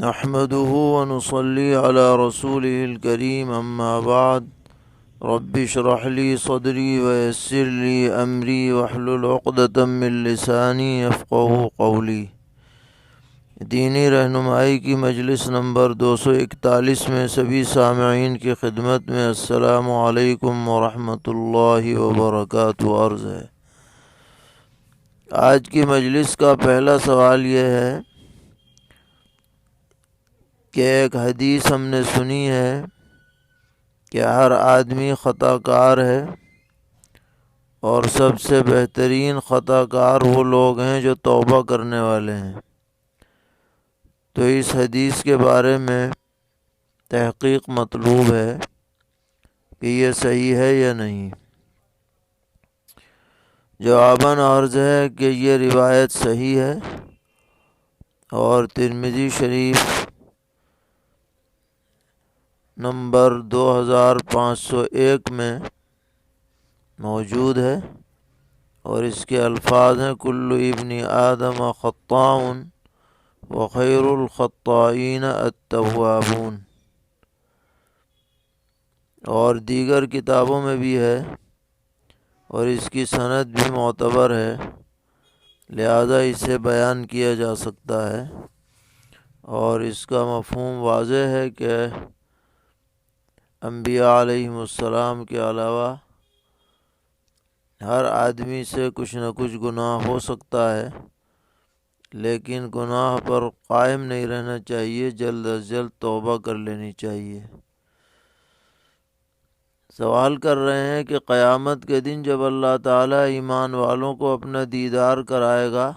نحمده ونصلي على رسوله الكريم أما بعد رب اشرح لي صدري ويسر لي أمري واحلل عقدة من لساني يفقهوا قولي۔ دینی رہنمائی کی مجلس نمبر 241 میں سبھی سامعین کی خدمت میں السلام علیکم ورحمۃ اللہ وبرکاتہ عرض ہے۔ آج کی مجلس کا پہلا سوال یہ ہے کہ ایک حدیث ہم نے سنی ہے کہ ہر آدمی خطا کار ہے اور سب سے بہترین خطا کار وہ لوگ ہیں جو توبہ کرنے والے ہیں۔ تو اس حدیث کے بارے میں تحقیق مطلوب ہے کہ یہ صحیح ہے یا نہیں۔ جواباً عرض ہے کہ یہ روایت صحیح ہے اور ترمذی شریف نمبر 2501 میں موجود ہے اور اس کے الفاظ ہیں کل ابن آدم خطاء وخیر الخطائین التوابون، اور دیگر کتابوں میں بھی ہے اور اس کی سند بھی معتبر ہے، لہذا اسے بیان کیا جا سکتا ہے اور اس کا مفہوم واضح ہے کہ انبیاء علیہم السلام کے علاوہ ہر آدمی سے کچھ نہ کچھ گناہ ہو سکتا ہے، لیکن گناہ پر قائم نہیں رہنا چاہیے، جلد از جلد توبہ کر لینی چاہیے۔ سوال کر رہے ہیں کہ قیامت کے دن جب اللہ تعالیٰ ایمان والوں کو اپنا دیدار کرائے گا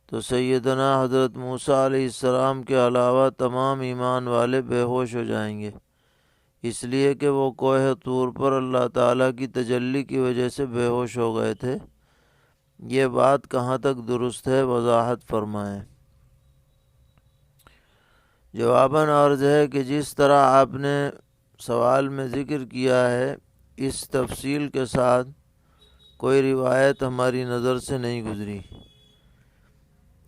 تو سیدنا حضرت موسیٰ علیہ السلام کے علاوہ تمام ایمان والے بے ہوش ہو جائیں گے، اس لیے کہ وہ کوہ طور پر اللہ تعالیٰ کی تجلی کی وجہ سے بے ہوش ہو گئے تھے۔ یہ بات کہاں تک درست ہے، وضاحت فرمائیں۔ جواباً عرض ہے کہ جس طرح آپ نے سوال میں ذکر کیا ہے، اس تفصیل کے ساتھ کوئی روایت ہماری نظر سے نہیں گزری۔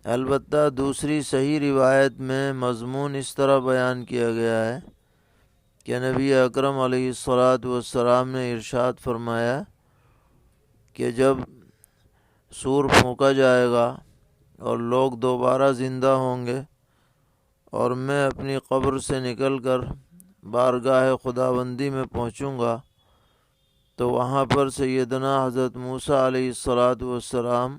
البتہ دوسری صحیح روایت میں مضمون اس طرح بیان کیا گیا ہے کہ نبی اکرم علیہ الصلاۃ والسلام نے ارشاد فرمایا کہ جب سور پھونکا جائے گا اور لوگ دوبارہ زندہ ہوں گے اور میں اپنی قبر سے نکل کر بارگاہ خداوندی میں پہنچوں گا تو وہاں پر سیدنا حضرت موسیٰ علیہ الصلاۃ والسلام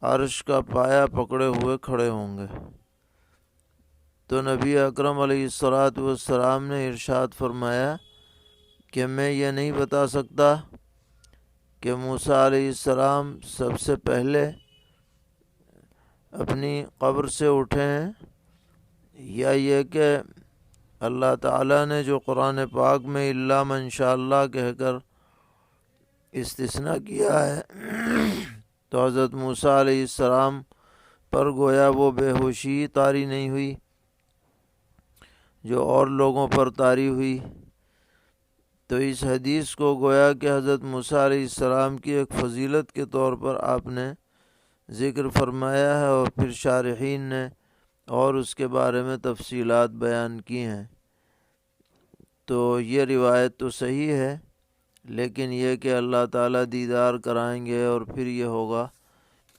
عرش کا پایہ پکڑے ہوئے کھڑے ہوں گے۔ تو نبی اکرم علیہ الصلاۃ والسلام نے ارشاد فرمایا کہ میں یہ نہیں بتا سکتا کہ موسیٰ علیہ السلام سب سے پہلے اپنی قبر سے اٹھے ہیں یا یہ کہ اللہ تعالیٰ نے جو قرآن پاک میں الا من شاء اللہ کہہ کر استثناء کیا ہے تو حضرت موسیٰ علیہ السلام پر گویا وہ بے ہوشی طاری نہیں ہوئی جو اور لوگوں پر طاری ہوئی۔ تو اس حدیث کو گویا کہ حضرت موسیٰ علیہ السلام کی ایک فضیلت کے طور پر آپ نے ذکر فرمایا ہے اور پھر شارحین نے اور اس کے بارے میں تفصیلات بیان کی ہیں۔ تو یہ روایت تو صحیح ہے، لیکن یہ کہ اللہ تعالیٰ دیدار کرائیں گے اور پھر یہ ہوگا،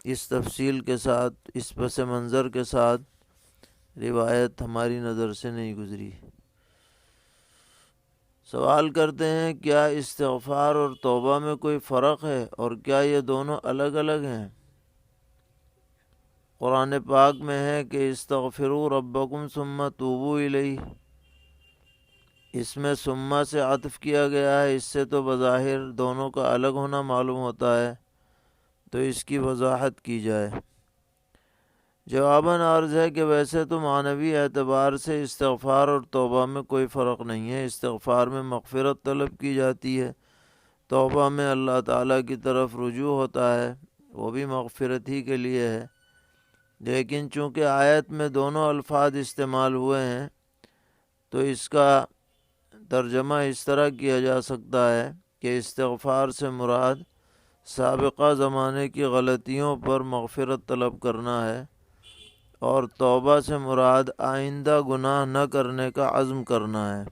اس تفصیل کے ساتھ، اس پس منظر کے ساتھ روایت ہماری نظر سے نہیں گزری۔ سوال کرتے ہیں کیا استغفار اور توبہ میں کوئی فرق ہے اور کیا یہ دونوں الگ الگ ہیں؟ قرآن پاک میں ہے کہ استغفروا ربکم ثم توبوا الیہ، اس میں ثم سے عطف کیا گیا ہے، اس سے تو بظاہر دونوں کا الگ ہونا معلوم ہوتا ہے، تو اس کی وضاحت کی جائے۔ جواباً عرض ہے کہ ویسے تو معنوی اعتبار سے استغفار اور توبہ میں کوئی فرق نہیں ہے۔ استغفار میں مغفرت طلب کی جاتی ہے، توبہ میں اللہ تعالیٰ کی طرف رجوع ہوتا ہے، وہ بھی مغفرت ہی کے لیے ہے۔ لیکن چونکہ آیت میں دونوں الفاظ استعمال ہوئے ہیں تو اس کا ترجمہ اس طرح کیا جا سکتا ہے کہ استغفار سے مراد سابقہ زمانے کی غلطیوں پر مغفرت طلب کرنا ہے، اور توبہ سے مراد آئندہ گناہ نہ کرنے کا عزم کرنا ہے،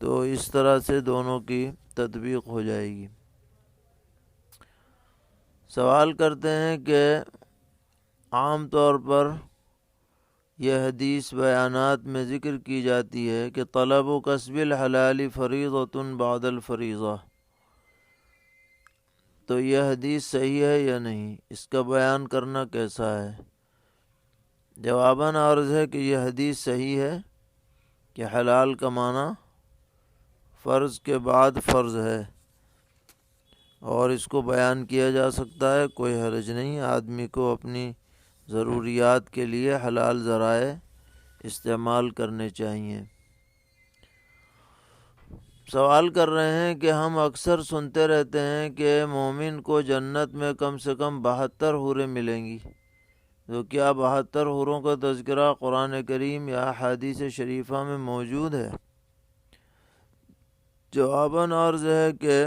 تو اس طرح سے دونوں کی تطبیق ہو جائے گی۔ سوال کرتے ہیں کہ عام طور پر یہ حدیث بیانات میں ذکر کی جاتی ہے کہ طلب و کسب الحلال فریضۃ بعد الفریضہ، تو یہ حدیث صحیح ہے یا نہیں، اس کا بیان کرنا کیسا ہے؟ جواباً عرض ہے کہ یہ حدیث صحیح ہے کہ حلال کمانا فرض کے بعد فرض ہے، اور اس کو بیان کیا جا سکتا ہے، کوئی حرج نہیں۔ آدمی کو اپنی ضروریات کے لیے حلال ذرائع استعمال کرنے چاہیے۔ سوال کر رہے ہیں کہ ہم اکثر سنتے رہتے ہیں کہ مومن کو جنت میں کم سے کم 72 حوریں ملیں گی، تو کیا 72 حوروں کا تذکرہ قرآن کریم یا احادیث شریفہ میں موجود ہے؟ جواباً عرض ہے کہ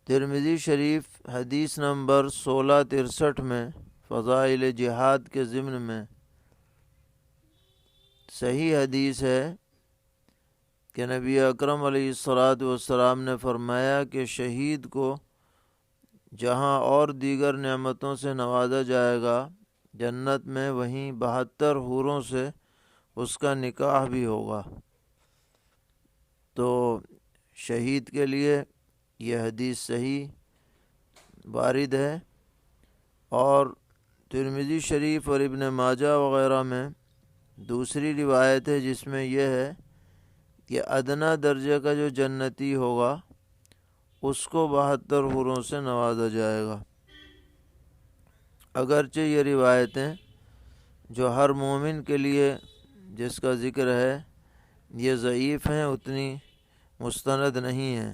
ترمذی شریف حدیث نمبر 1663 میں فضائل جہاد کے ضمن میں صحیح حدیث ہے کہ نبی اکرم علیہ الصلاۃ والسلام نے فرمایا کہ شہید کو جہاں اور دیگر نعمتوں سے نوازا جائے گا جنت میں، وہیں 72 حوروں سے اس کا نکاح بھی ہوگا۔ تو شہید کے لیے یہ حدیث صحیح وارد ہے، اور ترمذی شریف اور ابن ماجہ وغیرہ میں دوسری روایت ہے جس میں یہ ہے کہ ادنا درجے کا جو جنتی ہوگا اس کو 72 حوروں سے نوازا جائے گا۔ اگرچہ یہ روایتیں جو ہر مومن کے لیے جس کا ذکر ہے یہ ضعیف ہیں، اتنی مستند نہیں ہیں،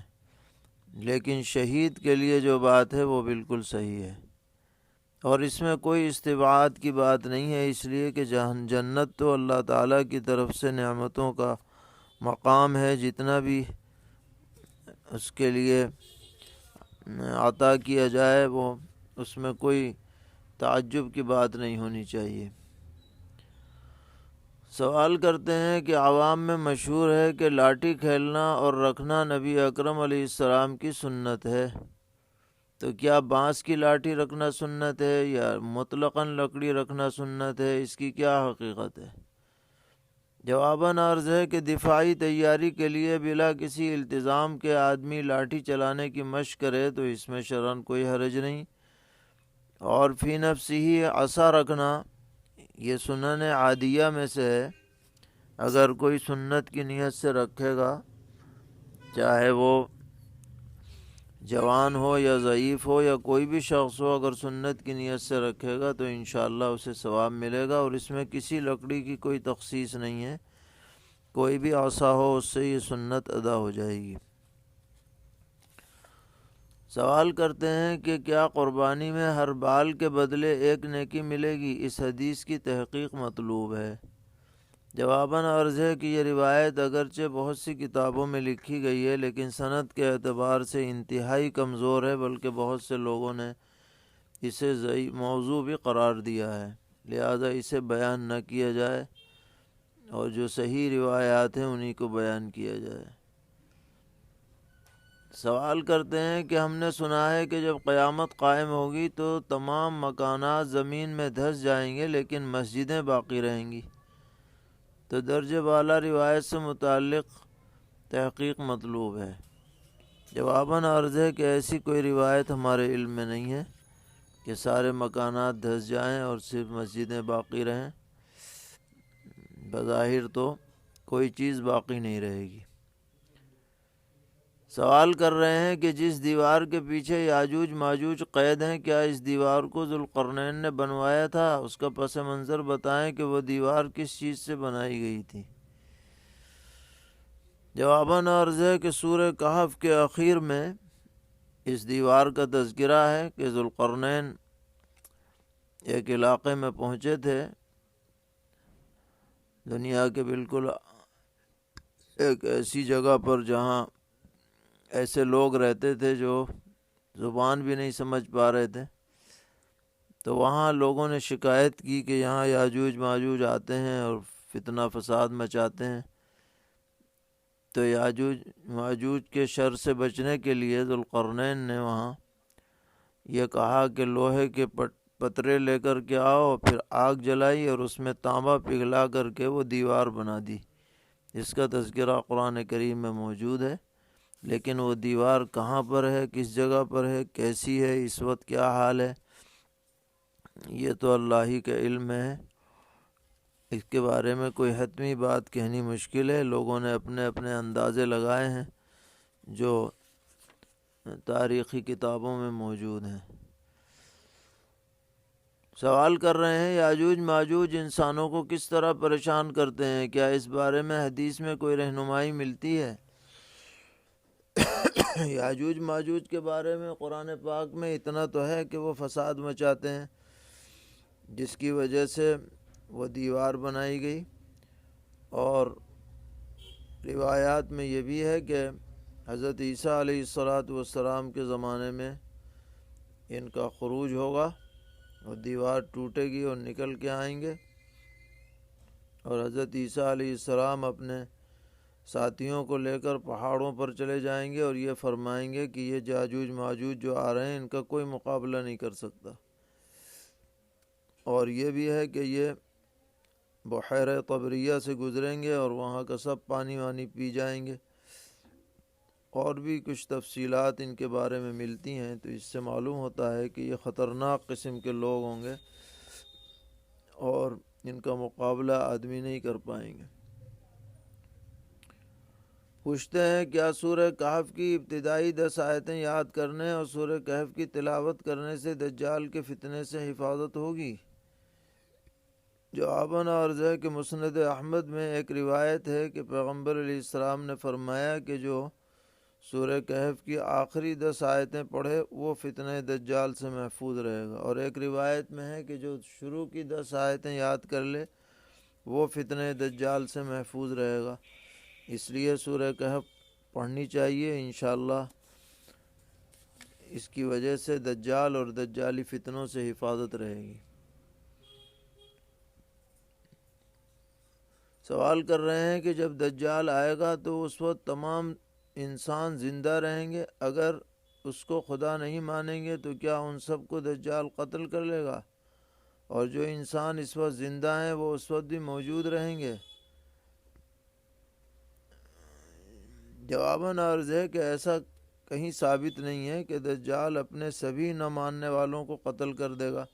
لیکن شہید کے لیے جو بات ہے وہ بالکل صحیح ہے، اور اس میں کوئی استبعاد کی بات نہیں ہے، اس لیے کہ جنت تو اللہ تعالیٰ کی طرف سے نعمتوں کا مقام ہے، جتنا بھی اس کے لیے عطا کیا جائے وہ اس میں کوئی تعجب کی بات نہیں ہونی چاہیے۔ سوال کرتے ہیں کہ عوام میں مشہور ہے کہ لاٹھی کھیلنا اور رکھنا نبی اکرم علیہ السلام کی سنت ہے، تو کیا بانس کی لاٹھی رکھنا سنت ہے یا مطلقاً لکڑی رکھنا سنت ہے، اس کی کیا حقیقت ہے؟ جواباً عرض ہے کہ دفاعی تیاری کے لیے بلا کسی التزام کے آدمی لاٹھی چلانے کی مشق کرے تو اس میں شرعاً کوئی حرج نہیں، اور فی نفسی عصا رکھنا یہ سنن عادیہ میں سے ہے۔ اگر کوئی سنت کی نیت سے رکھے گا، چاہے وہ جوان ہو یا ضعیف ہو یا کوئی بھی شخص ہو، اگر سنت کی نیت سے رکھے گا تو انشاءاللہ اسے ثواب ملے گا، اور اس میں کسی لکڑی کی کوئی تخصیص نہیں ہے، کوئی بھی عصا ہو اس سے یہ سنت ادا ہو جائے گی۔ سوال کرتے ہیں کہ کیا قربانی میں ہر بال کے بدلے ایک نیکی ملے گی؟ اس حدیث کی تحقیق مطلوب ہے۔ جواباً عرض ہے کہ یہ روایت اگرچہ بہت سی کتابوں میں لکھی گئی ہے لیکن سند کے اعتبار سے انتہائی کمزور ہے، بلکہ بہت سے لوگوں نے اسے ضعیف موضوع بھی قرار دیا ہے، لہذا اسے بیان نہ کیا جائے اور جو صحیح روایات ہیں انہی کو بیان کیا جائے۔ سوال کرتے ہیں کہ ہم نے سنا ہے کہ جب قیامت قائم ہوگی تو تمام مکانات زمین میں دھس جائیں گے لیکن مسجدیں باقی رہیں گی، تو درجہ بالا روایت سے متعلق تحقیق مطلوب ہے۔ جواباً عرض ہے کہ ایسی کوئی روایت ہمارے علم میں نہیں ہے کہ سارے مکانات دھس جائیں اور صرف مسجدیں باقی رہیں، بظاہر تو کوئی چیز باقی نہیں رہے گی۔ سوال کر رہے ہیں کہ جس دیوار کے پیچھے یاجوج ماجوج قید ہیں، کیا اس دیوار کو ذوالقرنین نے بنوایا تھا؟ اس کا پس منظر بتائیں کہ وہ دیوار کس چیز سے بنائی گئی تھی۔ جواباً عرض ہے کہ سورہ کہف کے اخیر میں اس دیوار کا تذکرہ ہے کہ ذوالقرنین ایک علاقے میں پہنچے تھے، دنیا کے بالکل ایک ایسی جگہ پر جہاں ایسے لوگ رہتے تھے جو زبان بھی نہیں سمجھ پا رہے تھے، تو وہاں لوگوں نے شکایت کی کہ یہاں یاجوج ماجوج آتے ہیں اور فتنہ فساد مچاتے ہیں۔ تو یاجوج ماجوج کے شر سے بچنے کے لیے ذوالقرنین نے وہاں یہ کہا کہ لوہے کے پترے لے کر کے آؤ، پھر آگ جلائی اور اس میں تانبا پگھلا کر کے وہ دیوار بنا دی۔ اس کا تذکرہ قرآن کریم میں موجود ہے، لیکن وہ دیوار کہاں پر ہے، کس جگہ پر ہے، کیسی ہے، اس وقت کیا حال ہے، یہ تو اللہ ہی کے علم میں ہے۔ اس کے بارے میں کوئی حتمی بات کہنی مشکل ہے۔ لوگوں نے اپنے اپنے اندازے لگائے ہیں جو تاریخی کتابوں میں موجود ہیں۔ سوال کر رہے ہیں یاجوج ماجوج انسانوں کو کس طرح پریشان کرتے ہیں، کیا اس بارے میں حدیث میں کوئی رہنمائی ملتی ہے؟ یاجوج ماجوج کے بارے میں قرآن پاک میں اتنا تو ہے کہ وہ فساد مچاتے ہیں، جس کی وجہ سے وہ دیوار بنائی گئی، اور روایات میں یہ بھی ہے کہ حضرت عیسیٰ علیہ السلام کے زمانے میں ان کا خروج ہوگا اور دیوار ٹوٹے گی اور نکل کے آئیں گے، اور حضرت عیسیٰ علیہ السلام اپنے ساتھیوں کو لے کر پہاڑوں پر چلے جائیں گے اور یہ فرمائیں گے کہ یہ یاجوج ماجوج جو آ رہے ہیں ان کا کوئی مقابلہ نہیں کر سکتا۔ اور یہ بھی ہے کہ یہ بحیرہ طبریہ سے گزریں گے اور وہاں کا سب پانی وانی پی جائیں گے۔ اور بھی کچھ تفصیلات ان کے بارے میں ملتی ہیں، تو اس سے معلوم ہوتا ہے کہ یہ خطرناک قسم کے لوگ ہوں گے اور ان کا مقابلہ آدمی نہیں کر پائیں گے۔ پوچھتے ہیں کیا سورہ کہف کی ابتدائی 10 آیتیں یاد کرنے اور سورہ کہف کی تلاوت کرنے سے دجال کے فتنے سے حفاظت ہوگی؟ جواباً عرض ہے کہ مسند احمد میں ایک روایت ہے کہ پیغمبر علیہ السلام نے فرمایا کہ جو سورہ کہف کی آخری 10 آیتیں پڑھے وہ فتنہ دجال سے محفوظ رہے گا، اور ایک روایت میں ہے کہ جو شروع کی 10 آیتیں یاد کر لے وہ فتنہ دجال سے محفوظ رہے گا۔ اس لیے سورہ کہف پڑھنی چاہیے، انشاءاللہ اس کی وجہ سے دجال اور دجالی فتنوں سے حفاظت رہے گی۔ سوال کر رہے ہیں کہ جب دجال آئے گا تو اس وقت تمام انسان زندہ رہیں گے، اگر اس کو خدا نہیں مانیں گے تو کیا ان سب کو دجال قتل کر لے گا؟ اور جو انسان اس وقت زندہ ہیں وہ اس وقت بھی موجود رہیں گے؟ جواباً عرض ہے کہ ایسا کہیں ثابت نہیں ہے کہ دجال اپنے سبھی نہ ماننے والوں کو قتل کر دے گا،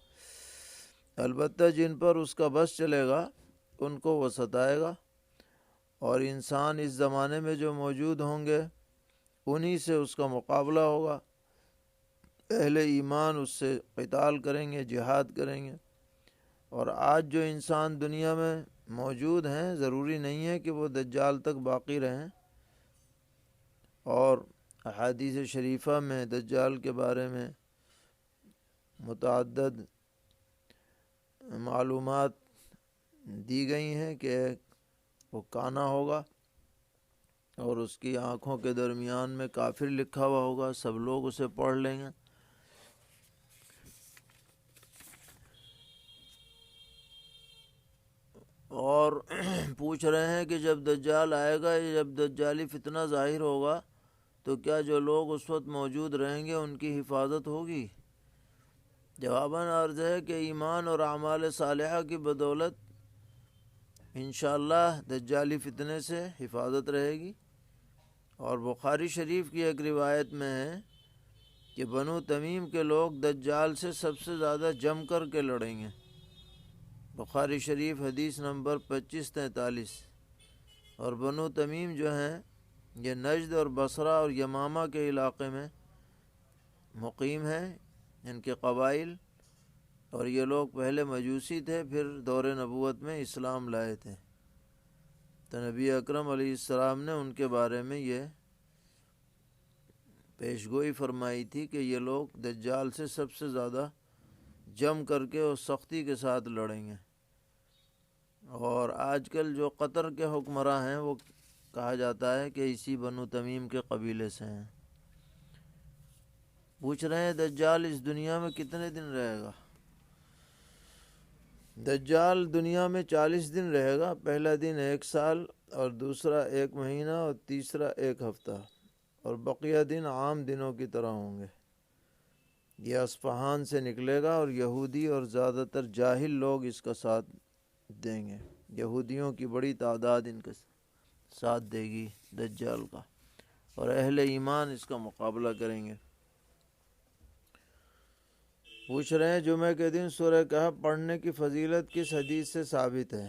البتہ جن پر اس کا بس چلے گا ان کو وہ ستائے گا، اور انسان اس زمانے میں جو موجود ہوں گے انہی سے اس کا مقابلہ ہوگا۔ اہل ایمان اس سے قتال کریں گے، جہاد کریں گے۔ اور آج جو انسان دنیا میں موجود ہیں ضروری نہیں ہے کہ وہ دجال تک باقی رہیں، اور احادیث شریفہ میں دجال کے بارے میں متعدد معلومات دی گئی ہیں کہ وہ کانا ہوگا اور اس کی آنکھوں کے درمیان میں کافر لکھا ہوا ہوگا، سب لوگ اسے پڑھ لیں گے۔ اور پوچھ رہے ہیں کہ جب دجال آئے گا یا جب دجالی فتنہ ظاہر ہوگا تو کیا جو لوگ اس وقت موجود رہیں گے ان کی حفاظت ہوگی؟ جواباً عرض ہے کہ ایمان اور اعمال صالحہ کی بدولت انشاءاللہ دجالی فتنے سے حفاظت رہے گی۔ اور بخاری شریف کی ایک روایت میں ہے کہ بنو تمیم کے لوگ دجال سے سب سے زیادہ جم کر کے لڑیں گے۔ بخاری شریف حدیث نمبر 2543۔ اور بنو تمیم جو ہیں یہ نجد اور بصرہ اور یمامہ کے علاقے میں مقیم ہیں، ان کے قبائل، اور یہ لوگ پہلے مجوسی تھے، پھر دور نبوت میں اسلام لائے تھے، تو نبی اکرم علیہ السلام نے ان کے بارے میں یہ پیشگوئی فرمائی تھی کہ یہ لوگ دجال سے سب سے زیادہ جم کر کے اور سختی کے ساتھ لڑیں گے۔ اور آج کل جو قطر کے حکمراں ہیں وہ کہا جاتا ہے کہ اسی بنو تمیم کے قبیلے سے ہیں۔ پوچھ رہے ہیں دجال اس دنیا میں کتنے دن رہے گا؟ دجال دنیا میں 40 دن رہے گا، پہلا دن 1 سال اور دوسرا 1 مہینہ اور تیسرا 1 ہفتہ، اور بقیہ دن عام دنوں کی طرح ہوں گے۔ یہ اصفہان سے نکلے گا اور یہودی اور زیادہ تر جاہل لوگ اس کا ساتھ دیں گے۔ یہودیوں کی بڑی تعداد ان کا ساتھ دے گی دجال کا، اور اہل ایمان اس کا مقابلہ کریں گے۔ پوچھ رہے ہیں جمعہ کے دن سورہ کہف پڑھنے کی فضیلت کس حدیث سے ثابت ہے؟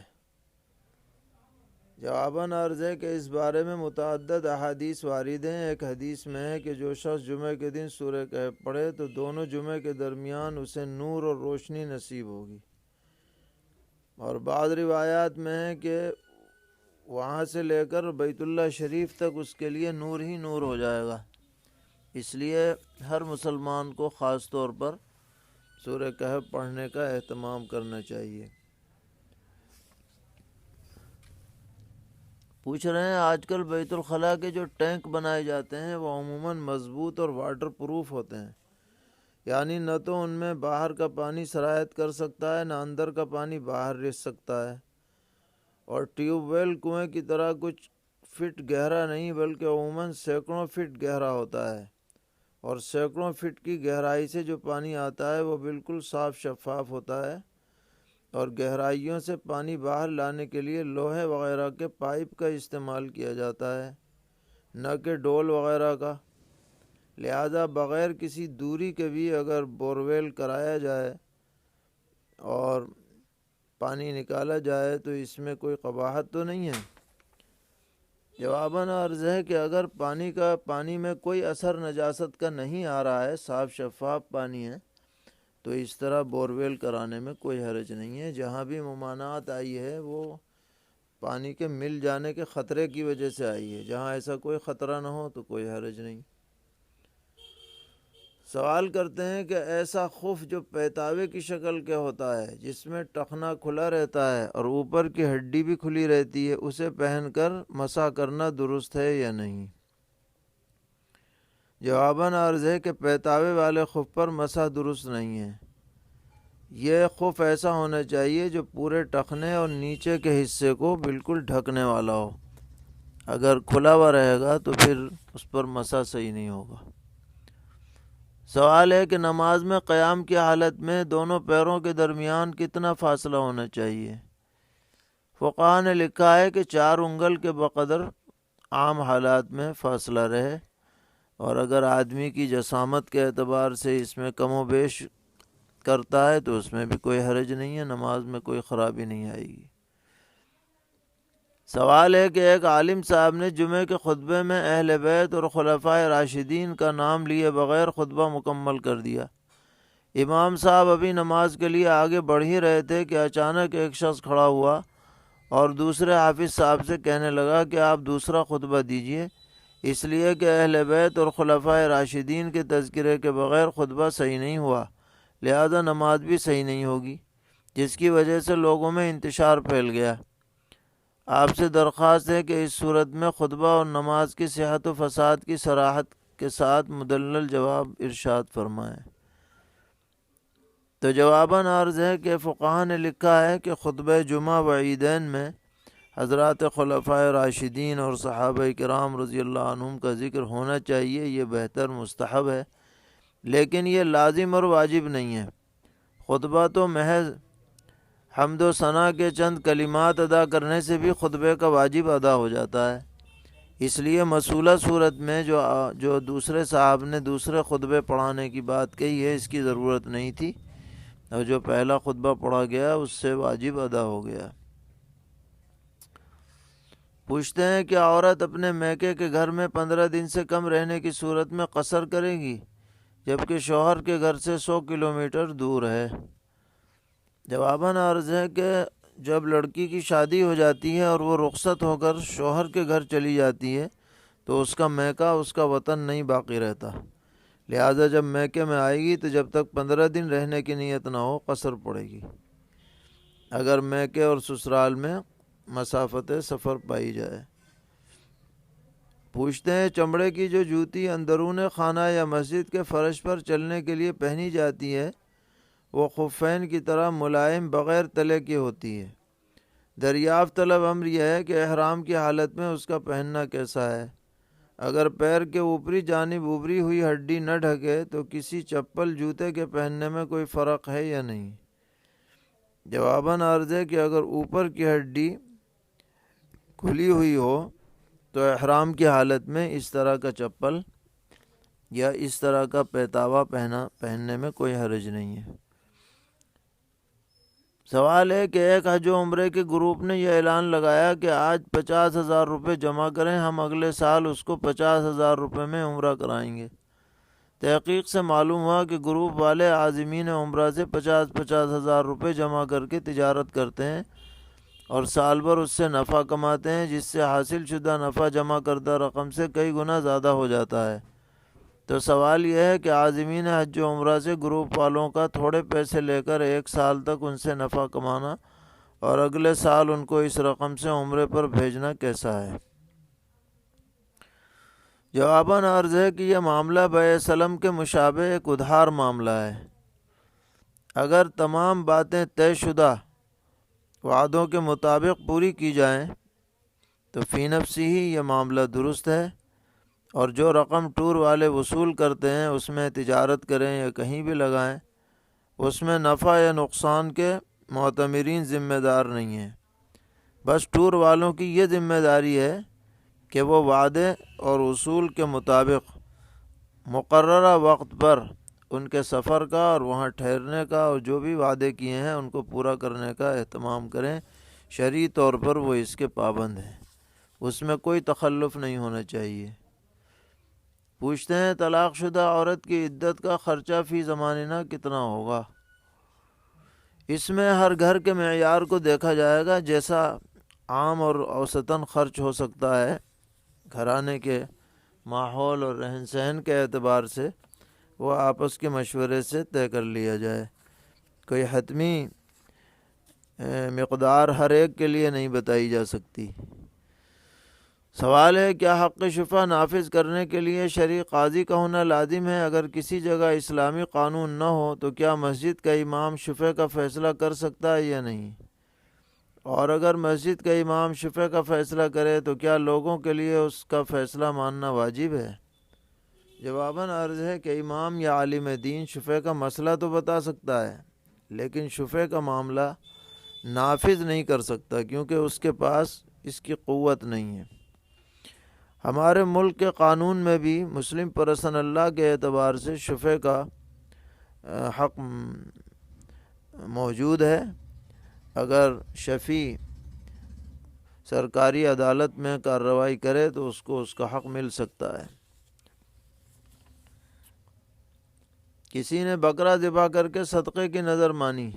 جواباً عرض ہے کہ اس بارے میں متعدد احادیث وارد ہیں۔ ایک حدیث میں ہے کہ جو شخص جمعہ کے دن سورہ کہف پڑھے تو دونوں جمعے کے درمیان اسے نور اور روشنی نصیب ہوگی، اور بعض روایات میں ہے کہ وہاں سے لے کر بیت اللہ شریف تک اس کے لیے نور ہی نور ہو جائے گا۔ اس لیے ہر مسلمان کو خاص طور پر سورہ کہف پڑھنے کا اہتمام کرنا چاہیے۔ پوچھ رہے ہیں آج کل بیت الخلاء کے جو ٹینک بنائے جاتے ہیں وہ عموماً مضبوط اور واٹر پروف ہوتے ہیں، یعنی نہ تو ان میں باہر کا پانی سرایت کر سکتا ہے نہ اندر کا پانی باہر رہ سکتا ہے، اور ٹیوب ویل کنویں کی طرح کچھ فٹ گہرا نہیں بلکہ عموماً سینکڑوں فٹ گہرا ہوتا ہے، اور سینکڑوں فٹ کی گہرائی سے جو پانی آتا ہے وہ بالکل صاف شفاف ہوتا ہے، اور گہرائیوں سے پانی باہر لانے کے لیے لوہے وغیرہ کے پائپ کا استعمال کیا جاتا ہے، نہ کہ ڈول وغیرہ کا۔ لہذا بغیر کسی دوری کے بھی اگر بورویل کرایا جائے اور پانی نکالا جائے تو اس میں کوئی قباحت تو نہیں ہے؟ جواباً عرض ہے کہ اگر پانی میں کوئی اثر نجاست کا نہیں آ رہا ہے، صاف شفاف پانی ہے، تو اس طرح بورویل کرانے میں کوئی حرج نہیں ہے۔ جہاں بھی ممانعت آئی ہے وہ پانی کے مل جانے کے خطرے کی وجہ سے آئی ہے، جہاں ایسا کوئی خطرہ نہ ہو تو کوئی حرج نہیں۔ سوال کرتے ہیں کہ ایسا خف جو پیتاوے کی شکل کے ہوتا ہے، جس میں ٹخنا کھلا رہتا ہے اور اوپر کی ہڈی بھی کھلی رہتی ہے، اسے پہن کر مسح کرنا درست ہے یا نہیں؟ جواباً عرض ہے کہ پیتاوے والے خف پر مسح درست نہیں ہے۔ یہ خف ایسا ہونا چاہیے جو پورے ٹخنے اور نیچے کے حصے کو بالکل ڈھکنے والا ہو۔ اگر کھلا ہوا رہے گا تو پھر اس پر مسح صحیح نہیں ہوگا۔ سوال ہے کہ نماز میں قیام کی حالت میں دونوں پیروں کے درمیان کتنا فاصلہ ہونا چاہیے؟ فقہاء نے لکھا ہے کہ 4 انگل کے بقدر عام حالات میں فاصلہ رہے، اور اگر آدمی کی جسامت کے اعتبار سے اس میں کم و بیش کرتا ہے تو اس میں بھی کوئی حرج نہیں ہے، نماز میں کوئی خرابی نہیں آئے گی۔ سوال ہے کہ ایک عالم صاحب نے جمعے کے خطبے میں اہل بیت اور خلفائے راشدین کا نام لیے بغیر خطبہ مکمل کر دیا۔ امام صاحب ابھی نماز کے لیے آگے بڑھ ہی رہے تھے کہ اچانک ایک شخص کھڑا ہوا اور دوسرے حافظ صاحب سے کہنے لگا کہ آپ دوسرا خطبہ دیجئے، اس لیے کہ اہل بیت اور خلفائے راشدین کے تذکرے کے بغیر خطبہ صحیح نہیں ہوا، لہذا نماز بھی صحیح نہیں ہوگی، جس کی وجہ سے لوگوں میں انتشار پھیل گیا۔ آپ سے درخواست ہے کہ اس صورت میں خطبہ اور نماز کی صحت و فساد کی صراحت کے ساتھ مدلل جواب ارشاد فرمائیں۔ تو جواباً عرض ہے کہ فقہاء نے لکھا ہے کہ خطبہ جمعہ و عیدین میں حضرات خلفائے راشدین اور صحابہ کرام رضی اللہ عنہم کا ذکر ہونا چاہیے، یہ بہتر مستحب ہے، لیکن یہ لازم اور واجب نہیں ہے۔ خطبہ تو محض حمد و ثنا کے چند کلمات ادا کرنے سے بھی خطبے کا واجب ادا ہو جاتا ہے، اس لیے مصولہ صورت میں جو دوسرے صاحب نے دوسرے خطبے پڑھانے کی بات کہی ہے اس کی ضرورت نہیں تھی، اور جو پہلا خطبہ پڑھا گیا اس سے واجب ادا ہو گیا۔ پوچھتے ہیں کہ عورت اپنے میکے کے گھر میں 15 دن سے کم رہنے کی صورت میں قصر کرے گی جبکہ شوہر کے گھر سے 100 کلومیٹر دور ہے؟ جواباً عرض ہے کہ جب لڑکی کی شادی ہو جاتی ہے اور وہ رخصت ہو کر شوہر کے گھر چلی جاتی ہے تو اس کا میکہ اس کا وطن نہیں باقی رہتا، لہذا جب میکے میں آئے گی تو جب تک 15 دن رہنے کی نیت نہ ہو قصر پڑے گی، اگر میکے اور سسرال میں مسافت سفر پائی جائے۔ پوچھتے ہیں چمڑے کی جو جوتی اندرون خانہ یا مسجد کے فرش پر چلنے کے لیے پہنی جاتی ہے وہ خفین کی طرح ملائم بغیر تلے کی ہوتی ہے۔ دریافت طلب امر یہ ہے کہ احرام کی حالت میں اس کا پہننا کیسا ہے۔ اگر پیر کے اوپری جانب ابری ہوئی ہڈی نہ ڈھکے تو کسی چپل جوتے کے پہننے میں کوئی فرق ہے یا نہیں؟ جواباً عرض ہے کہ اگر اوپر کی ہڈی کھلی ہوئی ہو تو احرام کی حالت میں اس طرح کا چپل یا اس طرح کا پیتاوا پہننے میں کوئی حرج نہیں ہے۔ سوال ہے کہ ایک حج و عمرے کے گروپ نے یہ اعلان لگایا کہ آج 50,000 روپے جمع کریں، ہم اگلے سال اس کو 50,000 روپے میں عمرہ کرائیں گے۔ تحقیق سے معلوم ہوا کہ گروپ والے عازمین عمرہ سے 50,000 روپے جمع کر کے تجارت کرتے ہیں اور سال بھر اس سے نفع کماتے ہیں، جس سے حاصل شدہ نفع جمع کردہ رقم سے کئی گنا زیادہ ہو جاتا ہے۔ تو سوال یہ ہے کہ عازمین حج و عمرہ سے گروپ والوں کا تھوڑے پیسے لے کر ایک سال تک ان سے نفع کمانا اور اگلے سال ان کو اس رقم سے عمرے پر بھیجنا کیسا ہے؟ جواباً عرض ہے کہ یہ معاملہ بیع سلم کے مشابہ ایک ادھار معاملہ ہے۔ اگر تمام باتیں طے شدہ وعدوں کے مطابق پوری کی جائیں تو فی نفسی ہی یہ معاملہ درست ہے، اور جو رقم ٹور والے وصول کرتے ہیں اس میں تجارت کریں یا کہیں بھی لگائیں، اس میں نفع یا نقصان کے معتمرین ذمہ دار نہیں ہیں۔ بس ٹور والوں کی یہ ذمہ داری ہے کہ وہ وعدے اور اصول کے مطابق مقررہ وقت پر ان کے سفر کا اور وہاں ٹھہرنے کا اور جو بھی وعدے کیے ہیں ان کو پورا کرنے کا اہتمام کریں۔ شرعی طور پر وہ اس کے پابند ہیں، اس میں کوئی تخلف نہیں ہونا چاہیے۔ پوچھتے ہیں طلاق شدہ عورت کی عدت کا خرچہ فی زمانہ کتنا ہوگا؟ اس میں ہر گھر کے معیار کو دیکھا جائے گا، جیسا عام اور اوسطاً خرچ ہو سکتا ہے گھرانے کے ماحول اور رہن سہن کے اعتبار سے وہ آپس کے مشورے سے طے کر لیا جائے۔ کوئی حتمی مقدار ہر ایک کے لیے نہیں بتائی جا سکتی۔ سوال ہے کیا حق شفا نافذ کرنے کے لیے شرعی قاضی کا ہونا لازم ہے؟ اگر کسی جگہ اسلامی قانون نہ ہو تو کیا مسجد کا امام شفع کا فیصلہ کر سکتا ہے یا نہیں؟ اور اگر مسجد کا امام شفع کا فیصلہ کرے تو کیا لوگوں کے لیے اس کا فیصلہ ماننا واجب ہے؟ جواباً عرض ہے کہ امام یا عالم دین شفع کا مسئلہ تو بتا سکتا ہے، لیکن شفع کا معاملہ نافذ نہیں کر سکتا، کیونکہ اس کے پاس اس کی قوت نہیں ہے۔ ہمارے ملک کے قانون میں بھی مسلم پرسن اللہ کے اعتبار سے شفع کا حق موجود ہے۔ اگر شفیع سرکاری عدالت میں کارروائی کرے تو اس کو اس کا حق مل سکتا ہے۔ کسی نے بکرا ذبح کر کے صدقے کی نظر مانی،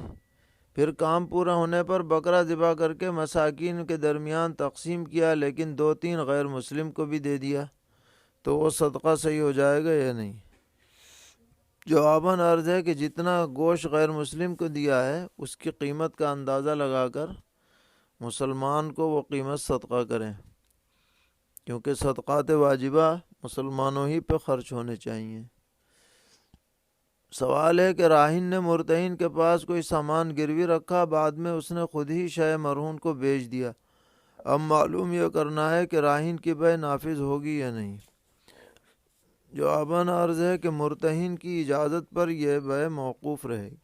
پھر کام پورا ہونے پر بکرا ذبح کر کے مساکین کے درمیان تقسیم کیا، لیکن 2-3 غیر مسلم کو بھی دے دیا، تو وہ صدقہ صحیح ہو جائے گا یا نہیں؟ جواباً عرض ہے کہ جتنا گوشت غیر مسلم کو دیا ہے اس کی قیمت کا اندازہ لگا کر مسلمان کو وہ قیمت صدقہ کریں، کیونکہ صدقات واجبہ مسلمانوں ہی پہ خرچ ہونے چاہیے۔ سوال ہے کہ راہن نے مرتہن کے پاس کوئی سامان گروی رکھا، بعد میں اس نے خود ہی شے مرہون کو بیچ دیا، اب معلوم یہ کرنا ہے کہ راہن کی بیع نافذ ہوگی یا نہیں؟ جواباً عرض ہے کہ مرتہن کی اجازت پر یہ بیع موقوف رہے گی،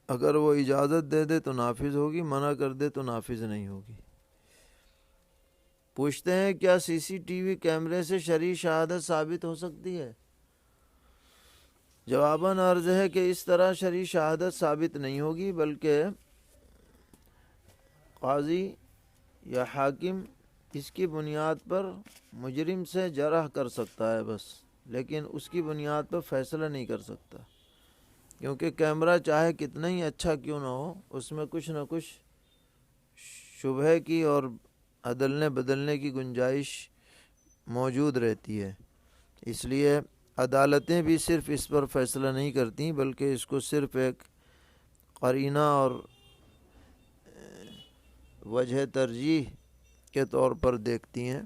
اگر وہ اجازت دے دے تو نافذ ہوگی، منع کر دے تو نافذ نہیں ہوگی۔ پوچھتے ہیں کیا CCTV کیمرے سے شرعی شہادت ثابت ہو سکتی ہے؟ جواباً عرض ہے کہ اس طرح شرعی شہادت ثابت نہیں ہوگی، بلکہ قاضی یا حاکم اس کی بنیاد پر مجرم سے جرح کر سکتا ہے بس، لیکن اس کی بنیاد پر فیصلہ نہیں کر سکتا، کیونکہ کیمرہ چاہے کتنا ہی اچھا کیوں نہ ہو اس میں کچھ نہ کچھ شبہے کی اور عدلنے بدلنے کی گنجائش موجود رہتی ہے۔ اس لیے عدالتیں بھی صرف اس پر فیصلہ نہیں کرتی، بلکہ اس کو صرف ایک قرینہ اور وجہ ترجیح کے طور پر دیکھتی ہیں۔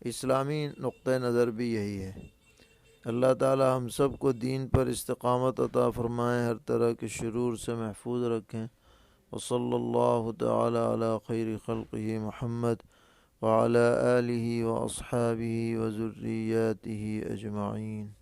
اسلامی نقطہ نظر بھی یہی ہے۔ اللہ تعالی ہم سب کو دین پر استقامت عطا فرمائیں، ہر طرح کے شرور سے محفوظ رکھیں۔ وصلی اللہ تعالی علی خیر خلقہ محمد وعلی آلہ واصحابہ وذریاتہ اجمعین۔